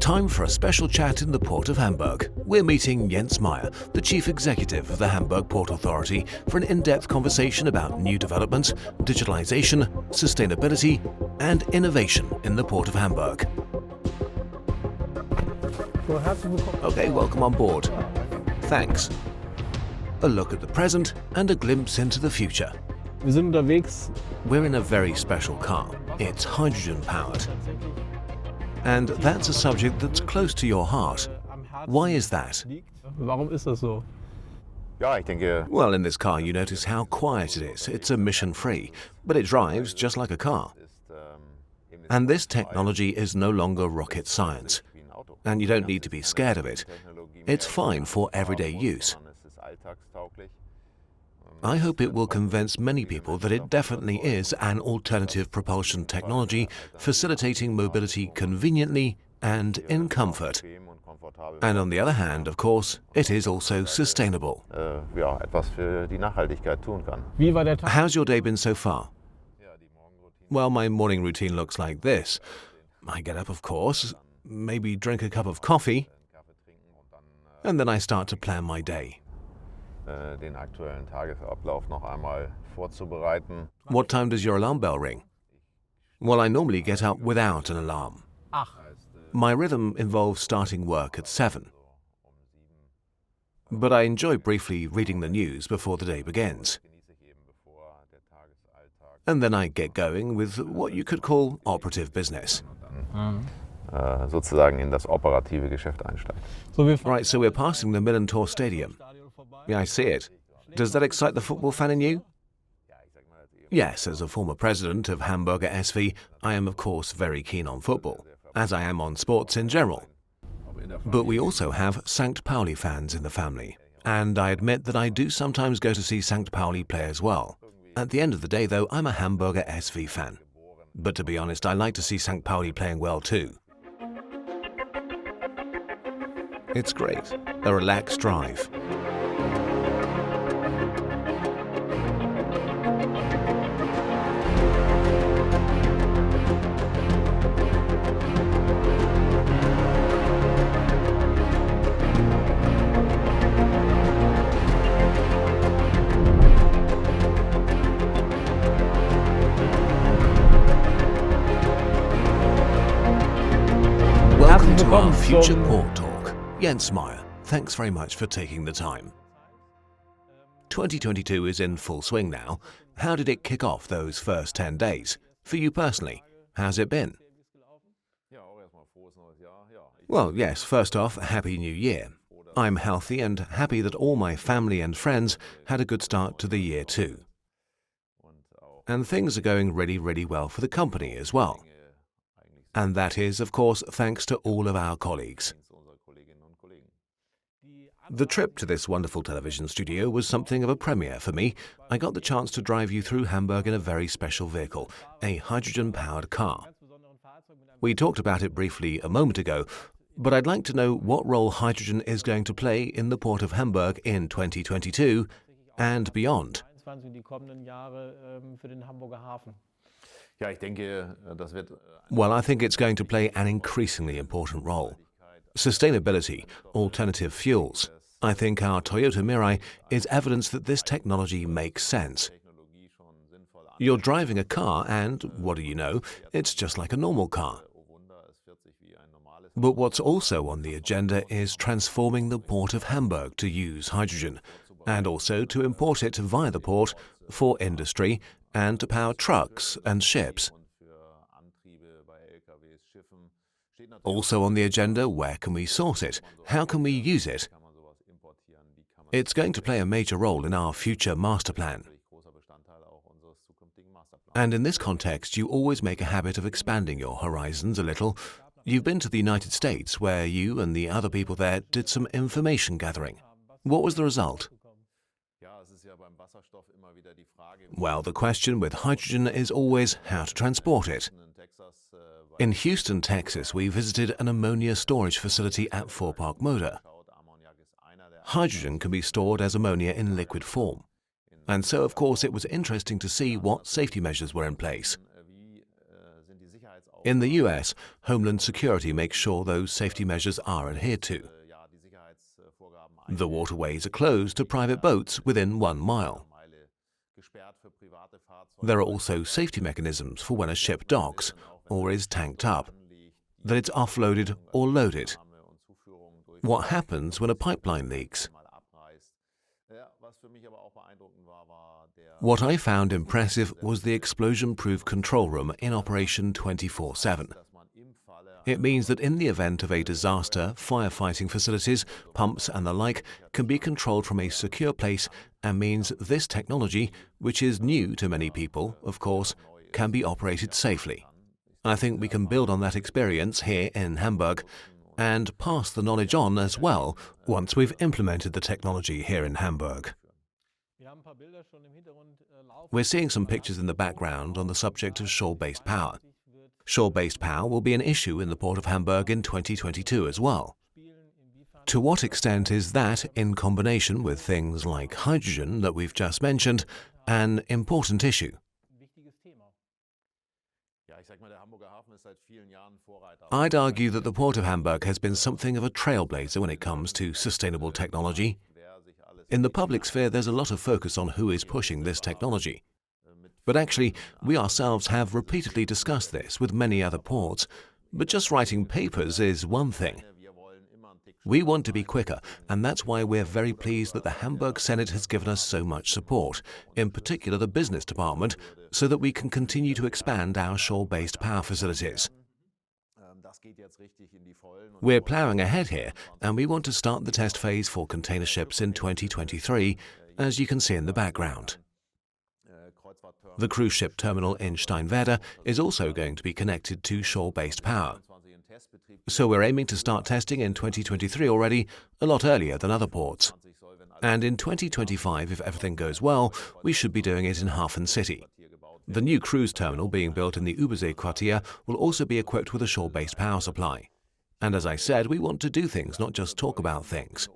Time for a special chat in the Port of Hamburg. We're meeting Jens Meier, the Chief Executive of the Hamburg Port Authority, for an in-depth conversation about new developments, digitalization, sustainability, and innovation in the Port of Hamburg. Okay, welcome on board. Thanks. A look at the present and a glimpse into the future. We're in a very special car. It's hydrogen-powered. And that's a subject that's close to your heart. Why is that? Well, in this car you notice how quiet it is. It's emission-free, but it drives just like a car. And this technology is no longer rocket science. And you don't need to be scared of it. It's fine for everyday use. I hope it will convince many people that it definitely is an alternative propulsion technology facilitating mobility conveniently and in comfort. And on the other hand, of course, it is also sustainable. How's your day been so far? Well, my morning routine looks like this. I get up, of course, maybe drink a cup of coffee, and then I start to plan my day. What time does your alarm bell ring? Well, I normally get up without an alarm. My rhythm involves starting work at 7. But I enjoy briefly reading the news before the day begins. And then I get going with what you could call operative business. Sozusagen in das operative Geschäft einsteigt. Right, so we're passing the Millantor Stadium. Yeah, I see it. Does that excite the football fan in you? Yes, as a former president of Hamburger SV, I am of course very keen on football, as I am on sports in general. But we also have St. Pauli fans in the family, and I admit that I do sometimes go to see St. Pauli play as well. At the end of the day, though, I'm a Hamburger SV fan. But to be honest, I like to see St. Pauli playing well too. It's great, a relaxed drive. Welcome to our Future Port Talk. Jens Meier, thanks very much for taking the time. 2022 is in full swing now. How did it kick off those first 10 days? For you personally, how's it been? Well, yes, first off, Happy New Year. I'm healthy and happy that all my family and friends had a good start to the year too. And things are going really, really well for the company as well. And that is, of course, thanks to all of our colleagues. The trip to this wonderful television studio was something of a premiere for me. I got the chance to drive you through Hamburg in a very special vehicle, a hydrogen-powered car. We talked about it briefly a moment ago, but I'd like to know what role hydrogen is going to play in the Port of Hamburg in 2022 and beyond. Well, I think it's going to play an increasingly important role. Sustainability, alternative fuels. I think our Toyota Mirai is evidence that this technology makes sense. You're driving a car and, what do you know, it's just like a normal car. But what's also on the agenda is transforming the Port of Hamburg to use hydrogen, and also to import it via the port for industry and to power trucks and ships. Also on the agenda, where can we source it? How can we use it? It's going to play a major role in our future master plan. And in this context, you always make a habit of expanding your horizons a little. You've been to the United States, where you and the other people there did some information gathering. What was the result? Well, the question with hydrogen is always how to transport it. In Houston, Texas, we visited an ammonia storage facility at Fort Park Motor. Hydrogen can be stored as ammonia in liquid form. And so, of course, it was interesting to see what safety measures were in place. In the US, Homeland Security makes sure those safety measures are adhered to. The waterways are closed to private boats within 1 mile. There are also safety mechanisms for when a ship docks or is tanked up, that it's offloaded or loaded. What happens when a pipeline leaks? What I found impressive was the explosion-proof control room in operation 24/7. It means that in the event of a disaster, firefighting facilities, pumps and the like can be controlled from a secure place, and means this technology, which is new to many people, of course, can be operated safely. I think we can build on that experience here in Hamburg and pass the knowledge on as well once we've implemented the technology here in Hamburg. We're seeing some pictures in the background on the subject of shore-based power. Shore-based power will be an issue in the Port of Hamburg in 2022 as well. To what extent is that, in combination with things like hydrogen that we've just mentioned, an important issue? I'd argue that the Port of Hamburg has been something of a trailblazer when it comes to sustainable technology. In the public sphere, there's a lot of focus on who is pushing this technology. But actually, we ourselves have repeatedly discussed this with many other ports, but just writing papers is one thing. We want to be quicker, and that's why we're very pleased that the Hamburg Senate has given us so much support, in particular the business department, so that we can continue to expand our shore-based power facilities. We're ploughing ahead here, and we want to start the test phase for container ships in 2023, as you can see in the background. The cruise ship terminal in Steinwerder is also going to be connected to shore-based power. So we're aiming to start testing in 2023 already, a lot earlier than other ports. And in 2025, if everything goes well, we should be doing it in Hafen City. The new cruise terminal being built in the Übersee Quartier will also be equipped with a shore-based power supply. And as I said, we want to do things, not just talk about things.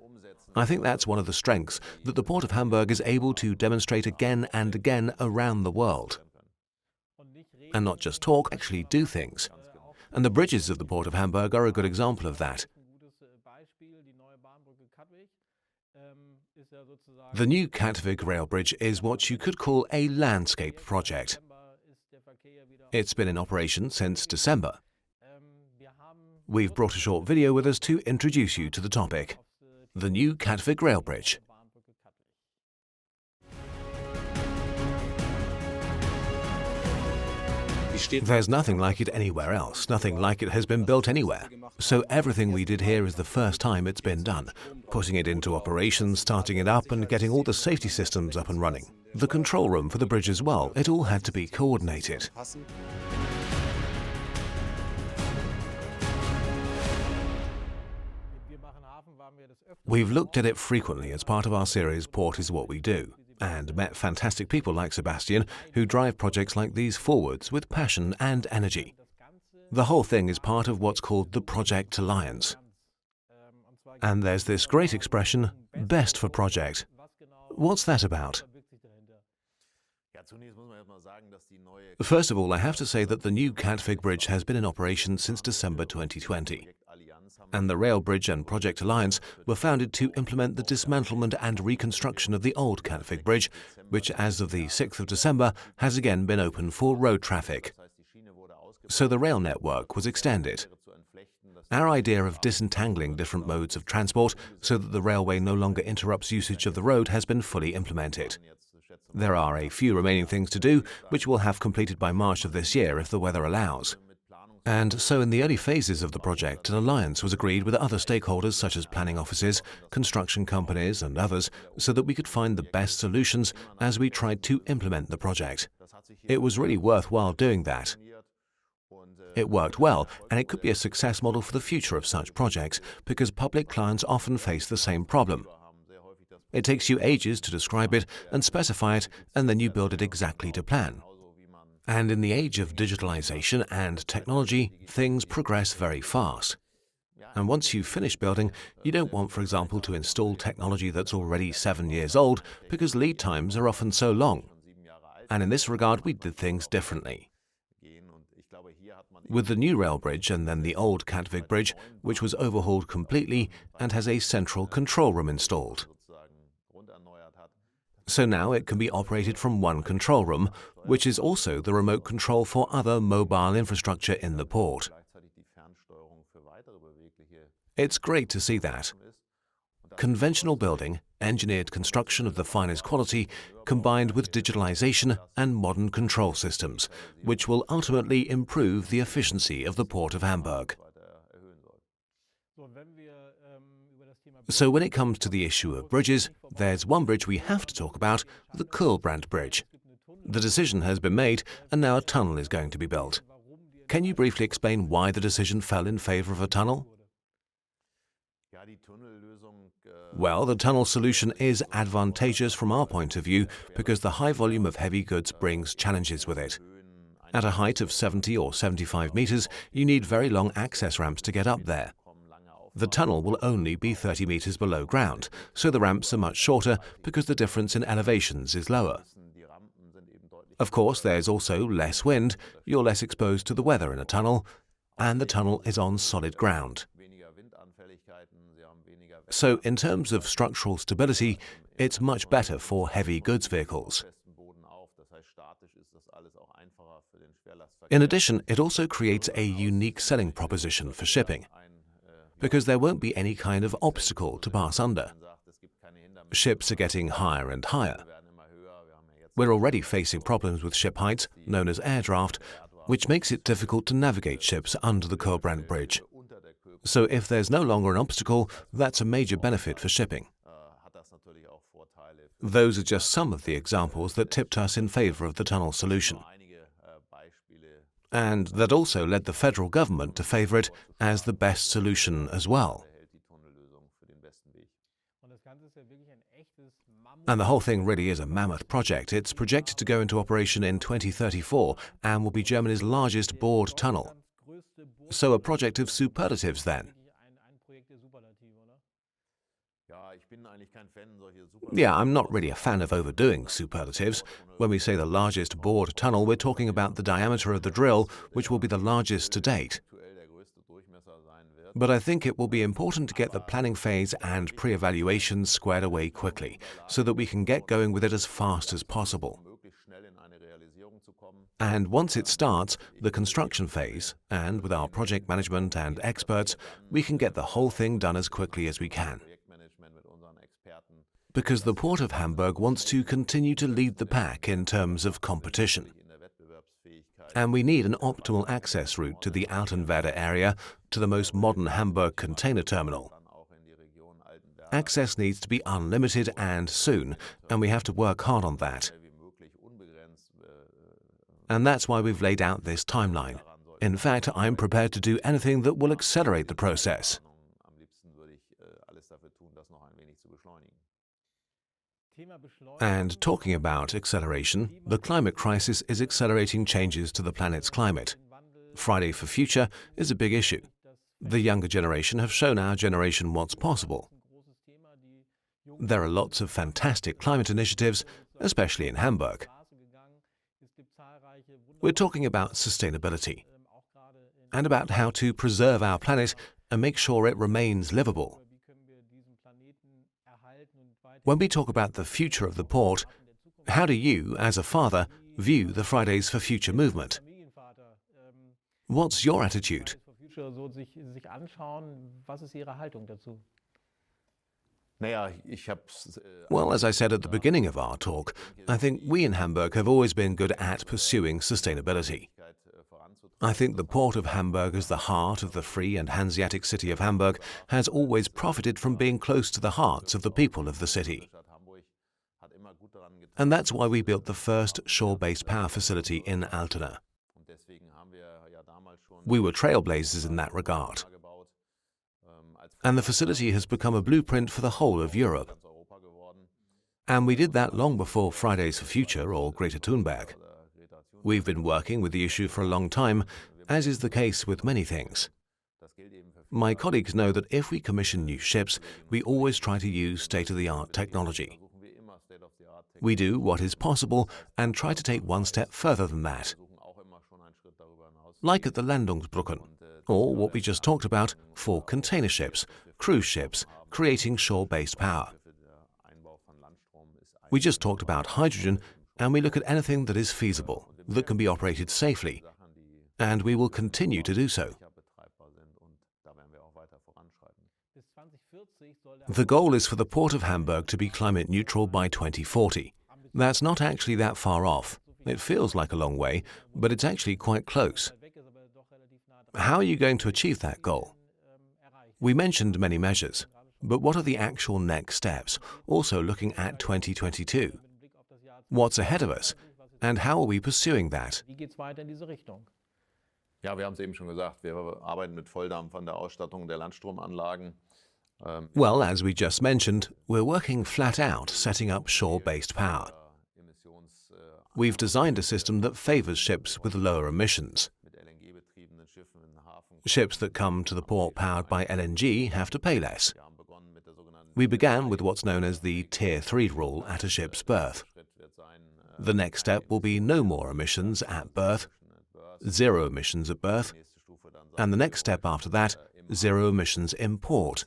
I think that's one of the strengths that the Port of Hamburg is able to demonstrate again and again around the world. And not just talk, actually do things. And the bridges of the Port of Hamburg are a good example of that. The new Katwijk rail bridge is what you could call a landscape project. It's been in operation since December. We've brought a short video with us to introduce you to the topic. The new Katwijk rail bridge. There's nothing like it anywhere else, nothing like it has been built anywhere. So everything we did here is the first time it's been done. Putting it into operation, starting it up and getting all the safety systems up and running. The control room for the bridge as well, it all had to be coordinated. We've looked at it frequently as part of our series Port is What We Do, and met fantastic people like Sebastian who drive projects like these forwards with passion and energy. The whole thing is part of what's called the Project Alliance. And there's this great expression, best for project. What's that about? First of all, I have to say that the new Katwijk bridge has been in operation since December 2020. And the Rail Bridge and Project Alliance were founded to implement the dismantlement and reconstruction of the old Katwijk bridge, which as of the 6th of December has again been open for road traffic. So the rail network was extended. Our idea of disentangling different modes of transport so that the railway no longer interrupts usage of the road has been fully implemented. There are a few remaining things to do, which we'll have completed by March of this year if the weather allows. And so in the early phases of the project, an alliance was agreed with other stakeholders such as planning offices, construction companies and others, so that we could find the best solutions as we tried to implement the project. It was really worthwhile doing that. It worked well, and it could be a success model for the future of such projects, because public clients often face the same problem. It takes you ages to describe it and specify it, and then you build it exactly to plan. And in the age of digitalization and technology, things progress very fast. And once you've finished building, you don't want, for example, to install technology that's already 7 years old, because lead times are often so long. And in this regard, we did things differently. with the new rail bridge and then the old Katwijk bridge, which was overhauled completely and has a central control room installed. So now it can be operated from one control room, which is also the remote control for other mobile infrastructure in the port. It's great to see that. Conventional building, engineered construction of the finest quality, combined with digitalization and modern control systems, which will ultimately improve the efficiency of the Port of Hamburg. So when it comes to the issue of bridges, there's one bridge we have to talk about, the Kulbrand Bridge. The decision has been made and now a tunnel is going to be built. Can you briefly explain why the decision fell in favor of a tunnel? Well, the tunnel solution is advantageous from our point of view because the high volume of heavy goods brings challenges with it. At a height of 70 or 75 meters, you need very long access ramps to get up there. The tunnel will only be 30 meters below ground, so the ramps are much shorter because the difference in elevations is lower. Of course, there's also less wind, you're less exposed to the weather in a tunnel, and the tunnel is on solid ground. So in terms of structural stability, it's much better for heavy goods vehicles. In addition, it also creates a unique selling proposition for shipping, because there won't be any kind of obstacle to pass under. Ships are getting higher and higher. We're already facing problems with ship heights, known as air draft, which makes it difficult to navigate ships under the Kulbrand Bridge. So if there's no longer an obstacle, that's a major benefit for shipping. Those are just some of the examples that tipped us in favor of the tunnel solution. And that also led the federal government to favor it as the best solution as well. And the whole thing really is a mammoth project. It's projected to go into operation in 2034 and will be Germany's largest bored tunnel. So a project of superlatives then. Yeah, I'm not really a fan of overdoing superlatives. When we say the largest bored tunnel, we're talking about the diameter of the drill, which will be the largest to date. But I think it will be important to get the planning phase and pre-evaluation squared away quickly, so that we can get going with it as fast as possible. And once it starts, the construction phase, and with our project management and experts, we can get the whole thing done as quickly as we can. Because the Port of Hamburg wants to continue to lead the pack in terms of competition. And we need an optimal access route to the Altenwerder area, to the most modern Hamburg container terminal. Access needs to be unlimited and soon, and we have to work hard on that. And that's why we've laid out this timeline. In fact, I'm prepared to do anything that will accelerate the process. And talking about acceleration, the climate crisis is accelerating changes to the planet's climate. Friday for Future is a big issue. The younger generation have shown our generation what's possible. There are lots of fantastic climate initiatives, especially in Hamburg. We're talking about sustainability and about how to preserve our planet and make sure it remains livable. When we talk about the future of the port, how do you, as a father, view the Fridays for Future movement? What's your attitude? Well, as I said at the beginning of our talk, I think we in Hamburg have always been good at pursuing sustainability. I think the Port of Hamburg, as the heart of the free and Hanseatic city of Hamburg, has always profited from being close to the hearts of the people of the city. And that's why we built the first shore-based power facility in Altena. We were trailblazers in that regard. And the facility has become a blueprint for the whole of Europe. And we did that long before Fridays for Future or Greta Thunberg. We've been working with the issue for a long time, as is the case with many things. My colleagues know that if we commission new ships, we always try to use state-of-the-art technology. We do what is possible and try to take one step further than that. like at the Landungsbrücken, or what we just talked about for container ships, cruise ships, creating shore-based power. We just talked about hydrogen, and we look at anything that is feasible, that can be operated safely, and we will continue to do so. The goal is for the Port of Hamburg to be climate neutral by 2040. That's not actually that far off. It feels like a long way, but it's actually quite close. How are you going to achieve that goal? We mentioned many measures, but what are the actual next steps, also looking at 2022? What's ahead of us, and how are we pursuing that? Ja, wir haben es eben schon gesagt, wir arbeiten mit Volldampf an der Ausstattung der Landstromanlagen. Well, as we just mentioned, we're working flat out setting up shore-based power. We've designed a system that favors ships with lower emissions. Ships that come to the port powered by LNG have to pay less. We began with what's known as the Tier 3 rule at a ship's berth. The next step will be no more emissions at berth, 0 emissions at berth, and the next step after that, 0 emissions in port.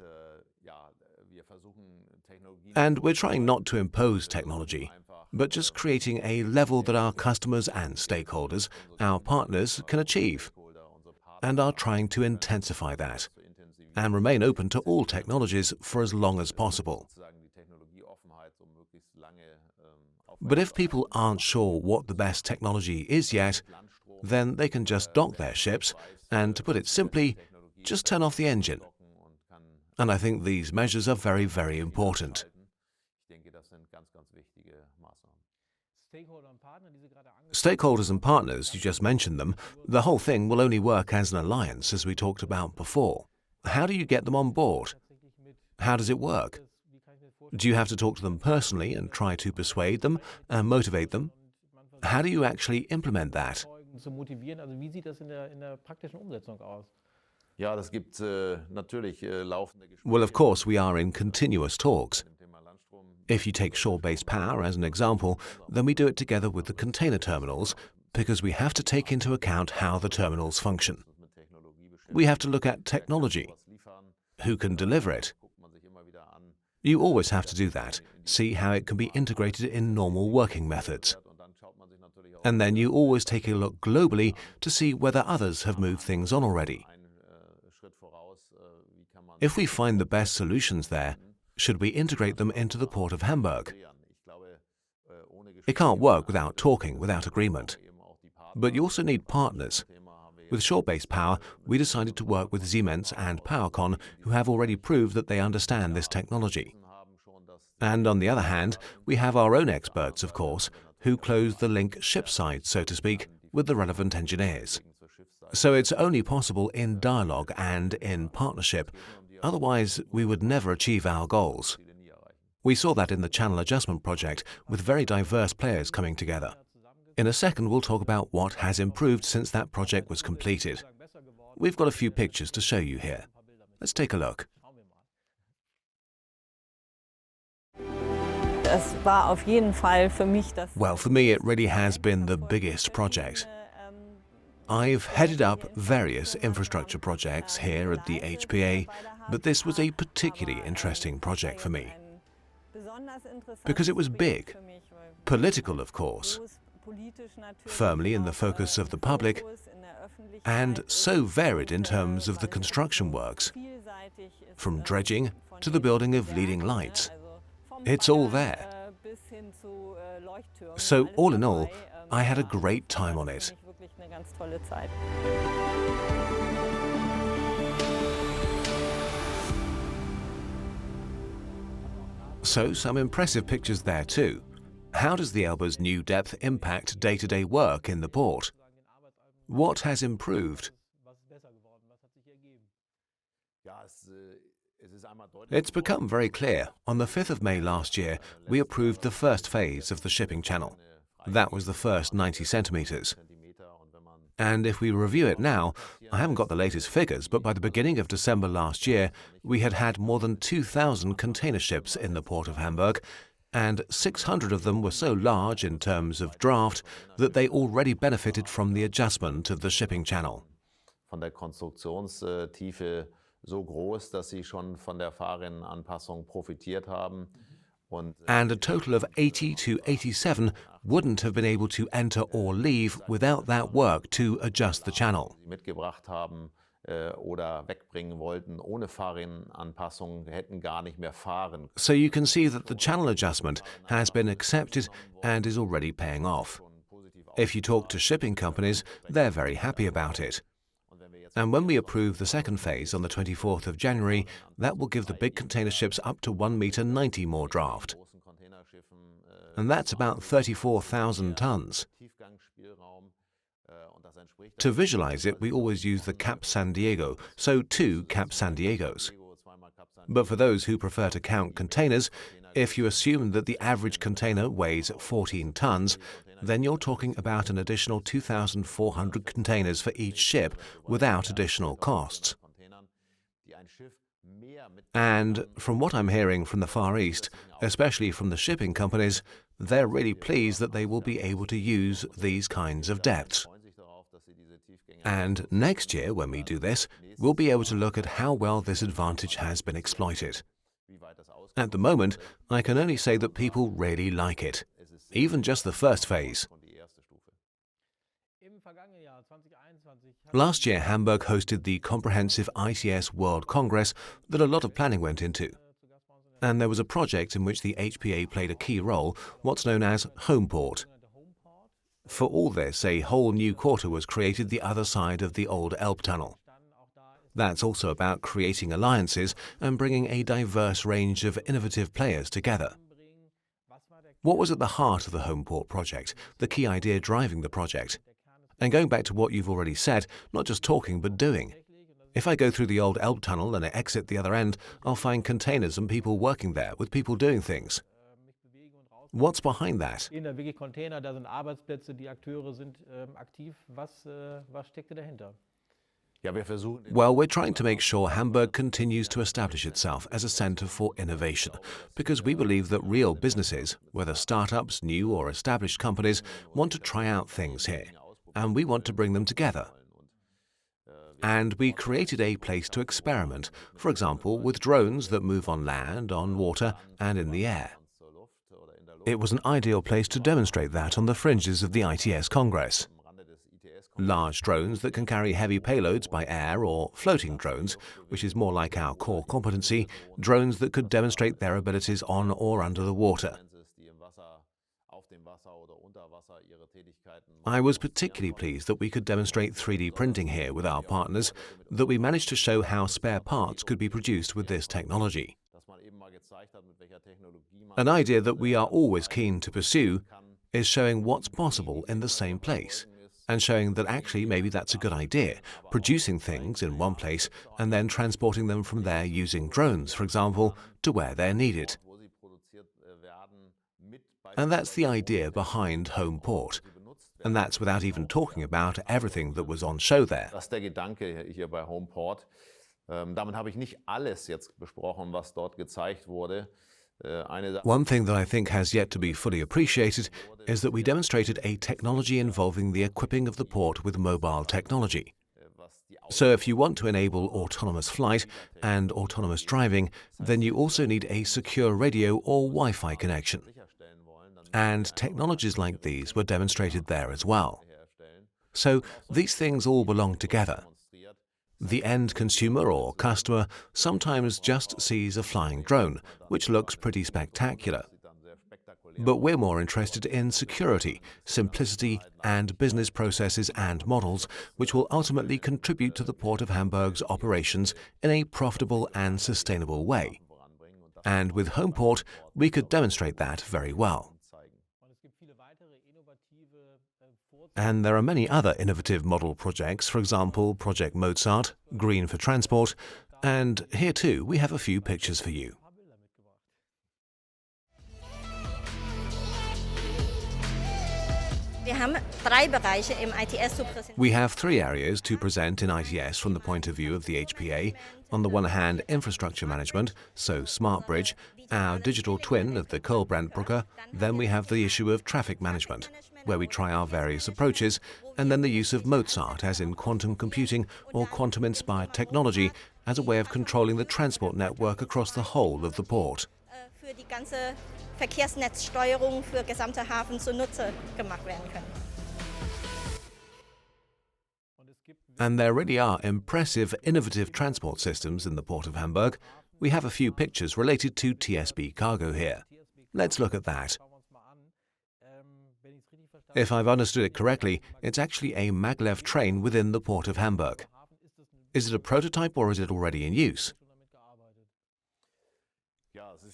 And we're trying not to impose technology, but just creating a level that our customers and stakeholders, our partners, can achieve, and are trying to intensify that, and remain open to all technologies for as long as possible. But if people aren't sure what the best technology is yet, then they can just dock their ships and, to put it simply, just turn off the engine. And I think these measures are very, very important. Stakeholders and partners, you just mentioned them, the whole thing will only work as an alliance, as we talked about before. How do you get them on board? How does it work? Do you have to talk to them personally and try to persuade them and motivate them? How do you actually implement that? Ja, das gibt natürlich laufende Gespräche. Well, of course, we are in continuous talks. If you take shore-based power as an example, then we do it together with the container terminals, because we have to take into account how the terminals function. We have to look at technology. Who can deliver it? You always have to do that, see how it can be integrated in normal working methods. And then you always take a look globally to see whether others have moved things on already. If we find the best solutions there, should we integrate them into the Port of Hamburg? It can't work without talking, without agreement. But you also need partners. With shore-based power, we decided to work with Siemens and PowerCon, who have already proved that they understand this technology. And on the other hand, we have our own experts, of course, who close the link shipside, so to speak, with the relevant engineers. So it's only possible in dialogue and in partnership. Otherwise, we would never achieve our goals. We saw that in the Channel Adjustment project, with very diverse players coming together. In a second, we'll talk about what has improved since that project was completed. We've got a few pictures to show you here. Let's take a look. Well, for me, it really has been the biggest project. I've headed up various infrastructure projects here at the HPA, but this was a particularly interesting project for me. Because it was big, political, of course, firmly in the focus of the public, and so varied in terms of the construction works, from dredging to the building of leading lights. It's all there. So all in all, I had a great time on it. So some impressive pictures there too. How does the Elbe's new depth impact day-to-day work in the port? What has improved? It's become very clear. On the 5th of May last year, we approved the first phase of the shipping channel. That was the first 90 centimeters. And if we review it now, I haven't got the latest figures, but by the beginning of December last year, we had had more than 2,000 container ships in the Port of Hamburg, and 600 of them were so large in terms of draft that they already benefited from the adjustment of the shipping channel. von der Konstruktionstiefe so groß, dass sie schon von der Fahrrinnenanpassung profitiert haben. And a total of 80 to 87 wouldn't have been able to enter or leave without that work to adjust the channel. Die mitgebracht haben oder wegbringen wollten ohne Fahrrinnenanpassung, hätten gar nicht mehr fahren. So you can see that the channel adjustment has been accepted and is already paying off. If you talk to shipping companies, they're very happy about it. And when we approve the second phase on the 24th of January, that will give the big container ships up to 1 meter 90 more draft. And that's about 34,000 tons. To visualize it, we always use the Cap San Diego, so 2 Cap San Diegos. But for those who prefer to count containers, if you assume that the average container weighs 14 tons, then you're talking about an additional 2,400 containers for each ship without additional costs. And from what I'm hearing from the Far East, especially from the shipping companies, they're really pleased that they will be able to use these kinds of depths. And next year, when we do this, we'll be able to look at how well this advantage has been exploited. At the moment, I can only say that people really like it, even just the first phase. Last year, Hamburg hosted the comprehensive ITS World Congress that a lot of planning went into. And there was a project in which the HPA played a key role, what's known as Home Port. For all this, a whole new quarter was created the other side of the old Elbtunnel. That's also about creating alliances and bringing a diverse range of innovative players together. What was at the heart of the Home Port project, the key idea driving the project? And going back to what you've already said, not just talking but doing. If I go through the old Elbtunnel and I exit the other end, I'll find containers and people working there with people doing things. What's behind that? In der Wiki-Container, da sind Arbeitsplätze, die Akteure sind aktiv. Was steckte dahinter? Well, we're trying to make sure Hamburg continues to establish itself as a center for innovation, because we believe that real businesses, whether startups, new or established companies, want to try out things here, and we want to bring them together. And we created a place to experiment, for example, with drones that move on land, on water, and in the air. It was an ideal place to demonstrate that on the fringes of the ITS Congress. Large drones that can carry heavy payloads by air, or floating drones, which is more like our core competency, drones that could demonstrate their abilities on or under the water. I was particularly pleased that we could demonstrate 3D printing here with our partners, that we managed to show how spare parts could be produced with this technology. An idea that we are always keen to pursue is showing what's possible in the same place, and showing that actually maybe that's a good idea, producing things in one place and then transporting them from there using drones, for example, to where they're needed. And that's the idea behind Home Port. And that's without even talking about everything that was on show there. Das ist der Gedanke hier bei Home Port. Damit habe ich nicht alles jetzt besprochen, was dort gezeigt wurde. One thing that I think has yet to be fully appreciated is that we demonstrated a technology involving the equipping of the port with mobile technology. So if you want to enable autonomous flight and autonomous driving, then you also need a secure radio or Wi-Fi connection. And technologies like these were demonstrated there as well. So these things all belong together. The end consumer or customer sometimes just sees a flying drone, which looks pretty spectacular. But we're more interested in security, simplicity, and business processes and models, which will ultimately contribute to the Port of Hamburg's operations in a profitable and sustainable way. And with Home Port, we could demonstrate that very well. And there are many other innovative model projects, for example, Project Mozart, Green for Transport, and here too we have a few pictures for you. Wir haben 3 Bereiche im ITS zu präsentieren. We have 3 areas to present in ITS from the point of view of the HPA. On the one hand, infrastructure management, so Smart Bridge, our digital twin of the Kohlbrandbrücke. Then we have the issue of traffic management, where we try our various approaches, and then the use of Mozart, as in quantum computing or quantum-inspired technology, as a way of controlling the transport network across the whole of the port. Für die ganze Verkehrsnetzsteuerung für gesamte Hafen zunutze gemacht werden können. And there really are impressive, innovative transport systems in the Port of Hamburg. We have a few pictures related to TSB cargo here. Let's look at that. If I've understood it correctly, it's actually a maglev train within the Port of Hamburg. Is it a prototype or is it already in use?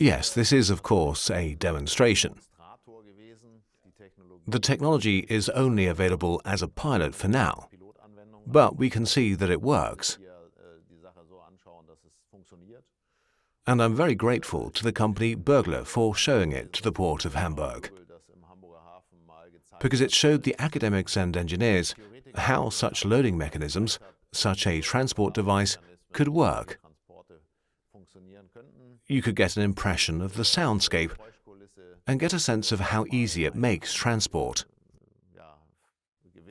Yes, this is of course a demonstration. The technology is only available as a pilot for now, but we can see that it works. And I'm very grateful to the company Bergler for showing it to the Port of Hamburg, because it showed the academics and engineers how such loading mechanisms, such a transport device, could work. You could get an impression of the soundscape and get a sense of how easy it makes transport.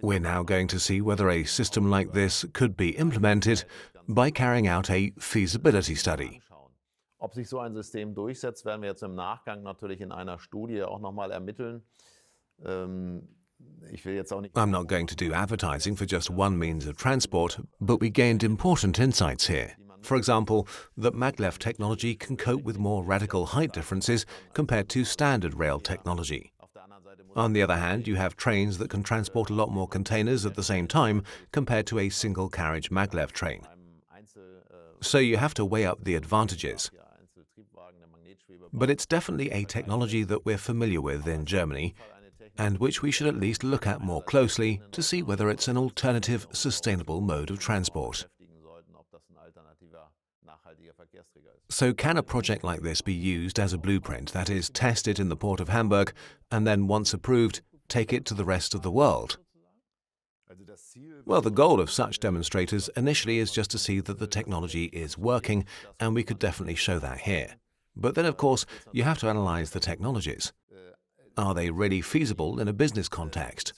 We're now going to see whether a system like this could be implemented by carrying out a feasibility study. Ob sich so ein System durchsetzt, werden wir jetzt im Nachgang natürlich in einer Studie auch nochmal ermitteln. I'm not going to do advertising for just one means of transport, but we gained important insights here. For example, that maglev technology can cope with more radical height differences compared to standard rail technology. On the other hand, you have trains that can transport a lot more containers at the same time compared to a single carriage maglev train. So you have to weigh up the advantages. But it's definitely a technology that we're familiar with in Germany, and which we should at least look at more closely to see whether it's an alternative, sustainable mode of transport. So can a project like this be used as a blueprint, that is, tested in the Port of Hamburg, and then once approved, take it to the rest of the world? Well, the goal of such demonstrators initially is just to see that the technology is working, and we could definitely show that here. But then, of course, you have to analyze the technologies. Are they really feasible in a business context?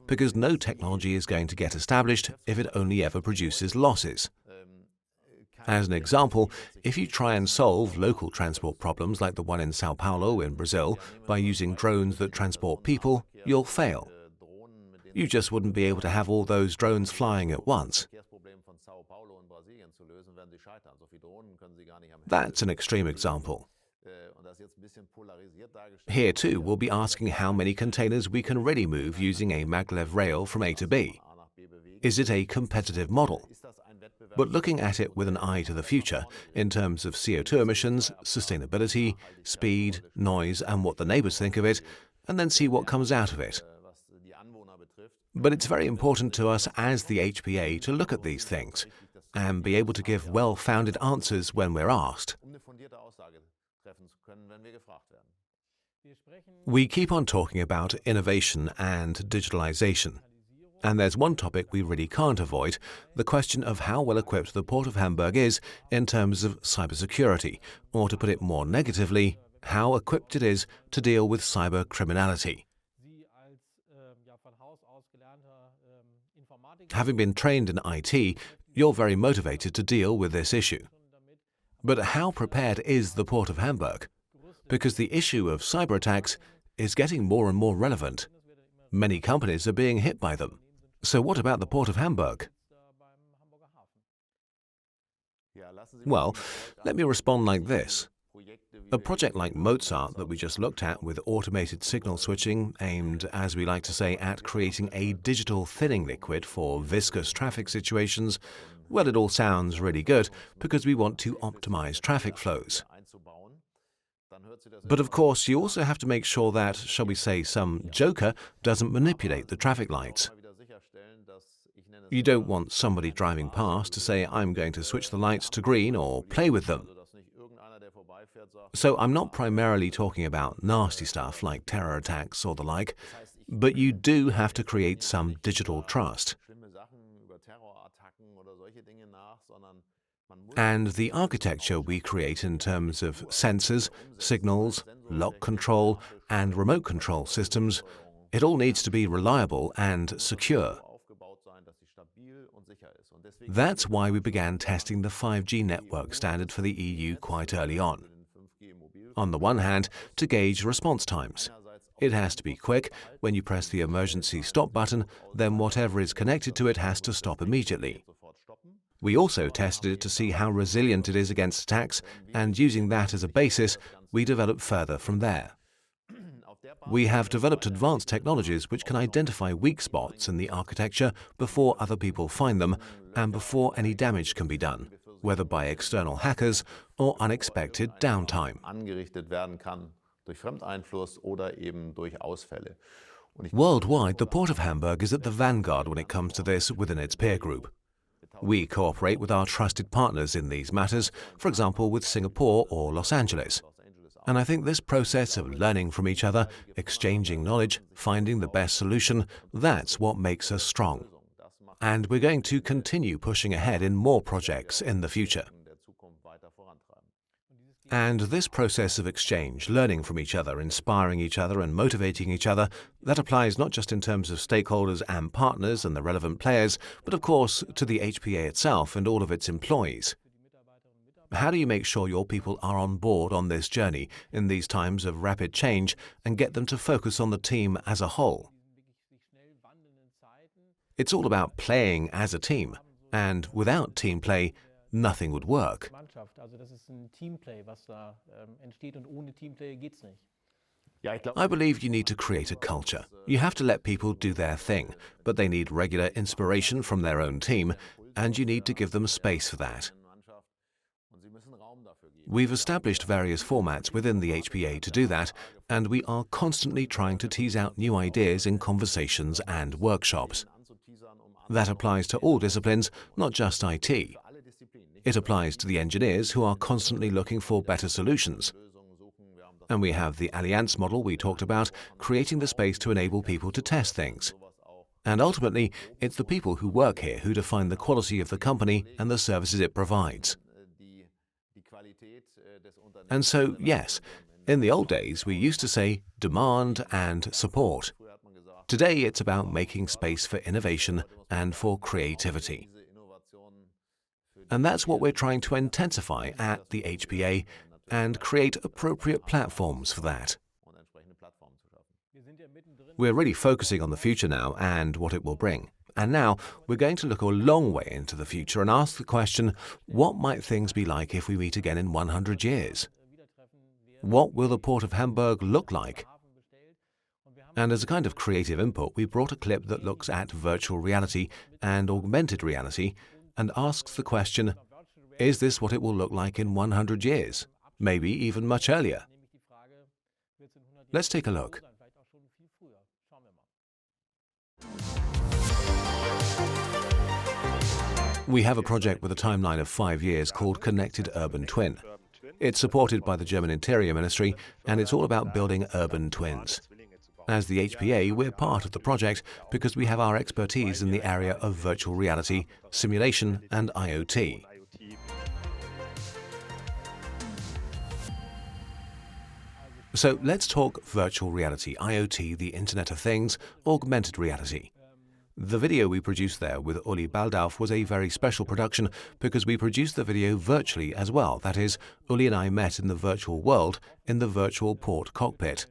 Because no technology is going to get established if it only ever produces losses. As an example, if you try and solve local transport problems like the one in Sao Paulo in Brazil by using drones that transport people, you'll fail. You just wouldn't be able to have all those drones flying at once. That's an extreme example. Here too, we'll be asking how many containers we can really move using a maglev rail from A to B. Is it a competitive model? But looking at it with an eye to the future, in terms of CO2 emissions, sustainability, speed, noise, and what the neighbours think of it, and then see what comes out of it. But it's very important to us as the HPA to look at these things and be able to give well-founded answers when we're asked. We keep on talking about innovation and digitalization. And there's one topic we really can't avoid, the question of how well equipped the Port of Hamburg is in terms of cybersecurity, or to put it more negatively, how equipped it is to deal with cyber criminality. Having been trained in IT, you're very motivated to deal with this issue. But how prepared is the Port of Hamburg? Because the issue of cyber attacks is getting more and more relevant. Many companies are being hit by them. So what about the Port of Hamburg? Well, let me respond like this. A project like Mozart that we just looked at with automated signal switching aimed, as we like to say, at creating a digital thinning liquid for viscous traffic situations, well, it all sounds really good because we want to optimize traffic flows. But of course, you also have to make sure that, shall we say, some joker doesn't manipulate the traffic lights. You don't want somebody driving past to say, I'm going to switch the lights to green or play with them. So I'm not primarily talking about nasty stuff like terror attacks or the like. But you do have to create some digital trust. And the architecture we create in terms of sensors, signals, lock control, and remote control systems, it all needs to be reliable and secure. That's why we began testing the 5G network standard for the EU quite early on. On the one hand, to gauge response times. It has to be quick. When you press the emergency stop button, then whatever is connected to it has to stop immediately. We also tested it to see how resilient it is against attacks, and using that as a basis, we developed further from there. We have developed advanced technologies which can identify weak spots in the architecture before other people find them and before any damage can be done, whether by external hackers or unexpected downtime. Worldwide, the Port of Hamburg is at the vanguard when it comes to this within its peer group. We cooperate with our trusted partners in these matters, for example with Singapore or Los Angeles. And I think this process of learning from each other, exchanging knowledge, finding the best solution, that's what makes us strong. And we're going to continue pushing ahead in more projects in the future. And this process of exchange, learning from each other, inspiring each other and motivating each other, that applies not just in terms of stakeholders and partners and the relevant players, but of course to the HPA itself and all of its employees. How do you make sure your people are on board on this journey in these times of rapid change and get them to focus on the team as a whole? It's all about playing as a team, and without team play, nothing would work. I believe you need to create a culture. You have to let people do their thing, but they need regular inspiration from their own team, and you need to give them space for that. We've established various formats within the HPA to do that, and we are constantly trying to tease out new ideas in conversations and workshops. That applies to all disciplines, not just IT. It applies to the engineers who are constantly looking for better solutions. And we have the Allianz model we talked about, creating the space to enable people to test things. And ultimately, it's the people who work here who define the quality of the company and the services it provides. And so, yes, in the old days, we used to say demand and support. Today, it's about making space for innovation and for creativity. And that's what we're trying to intensify at the HPA and create appropriate platforms for that. We're really focusing on the future now and what it will bring. And now we're going to look a long way into the future and ask the question, what might things be like if we meet again in 100 years? What will the Port of Hamburg look like? And as a kind of creative input, we brought a clip that looks at virtual reality and augmented reality and asks the question, is this what it will look like in 100 years? Maybe even much earlier. Let's take a look. We have a project with a timeline of 5 years called Connected Urban Twin. It's supported by the German Interior Ministry, and it's all about building urban twins. As the HPA, we're part of the project because we have our expertise in the area of virtual reality, simulation, and IoT. So let's talk virtual reality, IoT, the Internet of Things, augmented reality. The video we produced there with Uli Baldauf was a very special production because we produced the video virtually as well. That is, Uli and I met in the virtual world in the virtual port cockpit.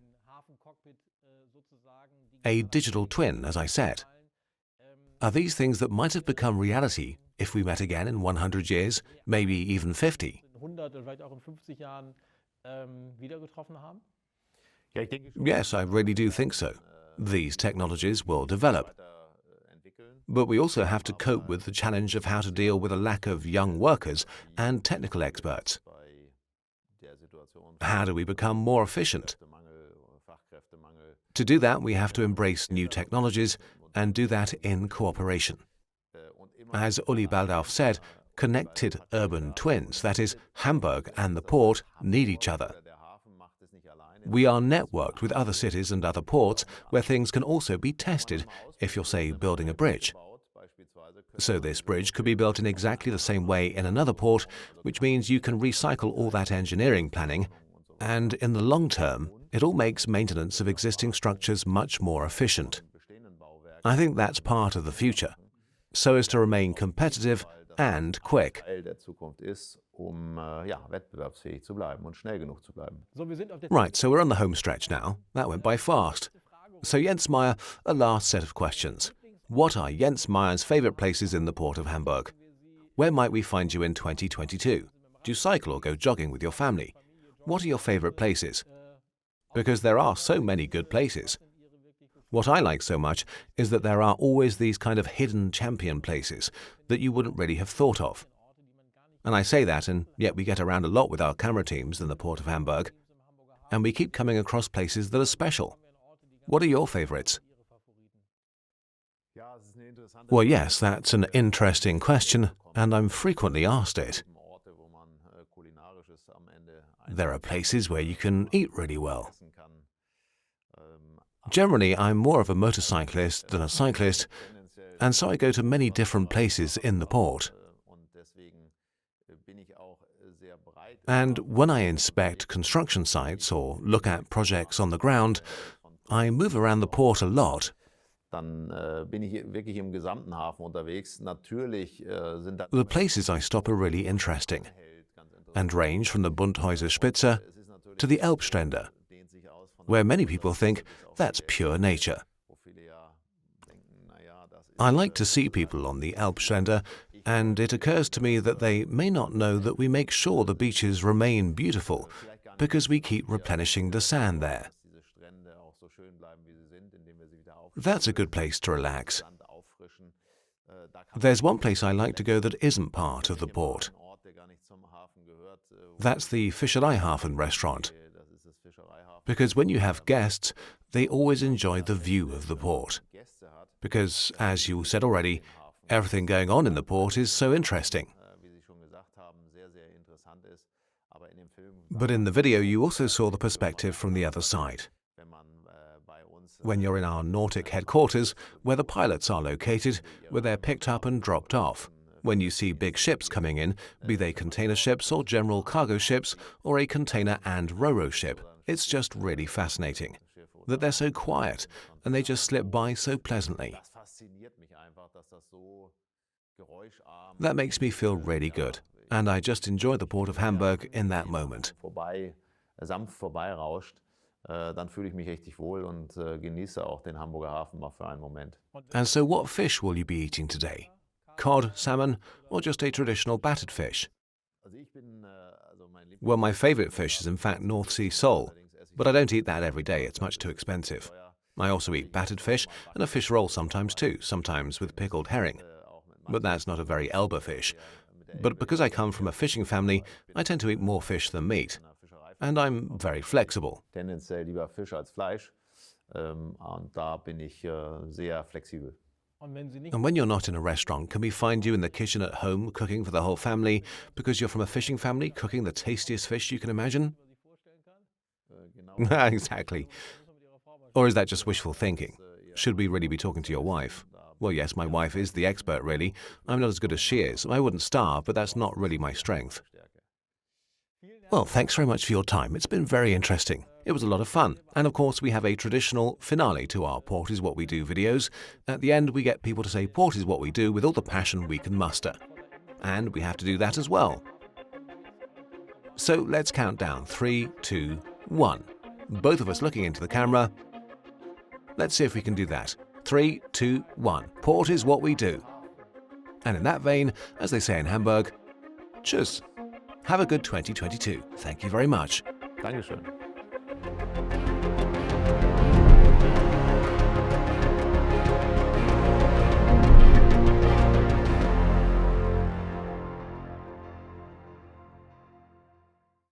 A digital twin, as I said. Are these things that might have become reality if we met again in 100 years, maybe even 50? Yes, I really do think so. These technologies will develop. But we also have to cope with the challenge of how to deal with a lack of young workers and technical experts. How do we become more efficient? To do that, we have to embrace new technologies and do that in cooperation. As Uli Baldauf said, connected urban twins, that is, Hamburg and the port, need each other. We are networked with other cities and other ports where things can also be tested if you're, say, building a bridge. So this bridge could be built in exactly the same way in another port, which means you can recycle all that engineering planning, and in the long term, it all makes maintenance of existing structures much more efficient. I think that's part of the future, so as to remain competitive and quick. Right, so we're on the home stretch now. That went by fast. So Jens Meier, a last set of questions. What are Jens Meier's favourite places in the Port of Hamburg? Where might we find you in 2022? Do you cycle or go jogging with your family? What are your favourite places? Because there are so many good places. What I like so much is that there are always these kind of hidden champion places that you wouldn't really have thought of. And I say that, and yet we get around a lot with our camera teams in the Port of Hamburg, and we keep coming across places that are special. What are your favourites? Well, yes, that's an interesting question, and I'm frequently asked it. There are places where you can eat really well. Generally, I'm more of a motorcyclist than a cyclist, and so I go to many different places in the port. And when I inspect construction sites or look at projects on the ground, I move around the port a lot. The places I stop are really interesting and range from the Bunthäuser Spitze to the Elbstrände, where many people think that's pure nature. I like to see people on the Elbstrände, and it occurs to me that they may not know that we make sure the beaches remain beautiful because we keep replenishing the sand there. That's a good place to relax. There's one place I like to go that isn't part of the port. That's the Fischereihafen restaurant. Because when you have guests, they always enjoy the view of the port. Because, as you said already, everything going on in the port is so interesting. But in the video, you also saw the perspective from the other side. When you're in our Nautic headquarters, where the pilots are located, where they're picked up and dropped off. When you see big ships coming in, be they container ships or general cargo ships, or a container and ro-ro ship, it's just really fascinating that they're so quiet and they just slip by so pleasantly. That makes me feel really good, and I just enjoy the Port of Hamburg in that moment. Dann fühle ich mich richtig wohl und genieße auch den Hamburger Hafen mal für einen Moment. And so what fish will you be eating today? Cod, salmon, or just a traditional battered fish? Well, my favourite fish is in fact North Sea sole, but I don't eat that every day, it's much too expensive. I also eat battered fish and a fish roll sometimes too, sometimes with pickled herring. But that's not a very Elbe fish. But because I come from a fishing family, I tend to eat more fish than meat. And I'm very flexible. Tendenziell lieber Fisch als Fleisch, und da bin ich sehr flexibel. And when you're not in a restaurant, can we find you in the kitchen at home cooking for the whole family because you're from a fishing family, cooking the tastiest fish you can imagine? Exactly. Or is that just wishful thinking? Should we really be talking to your wife? Well, yes, my wife is the expert, really. I'm not as good as she is. I wouldn't starve, but that's not really my strength. Well, thanks very much for your time. It's been very interesting. It was a lot of fun. And of course, we have a traditional finale to our Port is What We Do videos. At the end, we get people to say Port is what we do with all the passion we can muster. And we have to do that as well. So let's count down. 3, 2, 1. Both of us looking into the camera. Let's see if we can do that. 3, 2, 1. Port is what we do. And in that vein, as they say in Hamburg, tschüss. Have a good 2022. Thank you very much. Dankeschön.